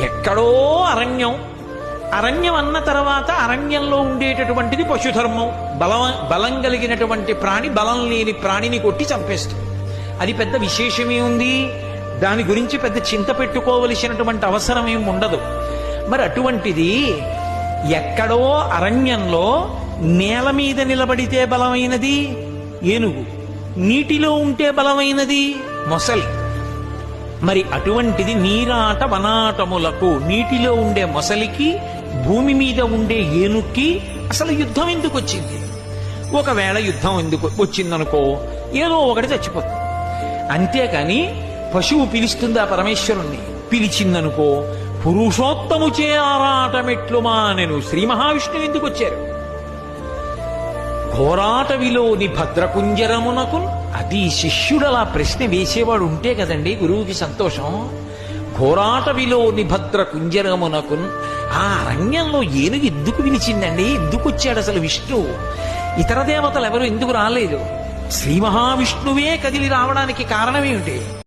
ఎక్కడో అరణ్యం. అరణ్యం అన్న తర్వాత అరణ్యంలో ఉండేటటువంటిది పశుధర్మం. బలం కలిగినటువంటి ప్రాణి బలం లేని ప్రాణిని కొట్టి చంపేస్తుంది. అది పెద్ద విశేషమే ఉంది, దాని గురించి పెద్ద చింత పెట్టుకోవలసినటువంటి అవసరం ఏమి ఉండదు. మరి అటువంటిది ఎక్కడో అరణ్యంలో నేల మీద నిలబడితే బలమైనది ఏనుగు, నీటిలో ఉంటే బలమైనది మొసలి. మరి అటువంటిది నీరాట వనాటములకు, నీటిలో ఉండే మొసలికి భూమి మీద ఉండే ఏనుక్కి అసలు యుద్ధం ఎందుకు వచ్చింది? ఒకవేళ యుద్ధం ఎందుకు వచ్చిందనుకో, ఏదో ఒకటి చచ్చిపోతుంది. అంతేకాని పశువు పిలుస్తుందా పరమేశ్వరుణ్ణి? పిలిచిందనుకో, పురుషోత్తముచే ఆరాటమెట్లు మానెను. శ్రీ మహావిష్ణువు ఎందుకు వచ్చారు? ఘోరాటవిలోని భద్రకుంజరమునకు. అది శిష్యుడలా ప్రశ్న వేసేవాడు ఉంటే కదండి గురువుకి సంతోషం. ఘోరాటవిలోని భద్రకుంజరమునకు ఆ అరణ్యంలో ఏనుగు ఎందుకు పిలిచిందండి? ఎందుకు వచ్చాడు అసలు విష్ణువు? ఇతర దేవతలు ఎవరు ఎందుకు రాలేదు? శ్రీ మహావిష్ణువే కదిలి రావడానికి కారణమేమిటి?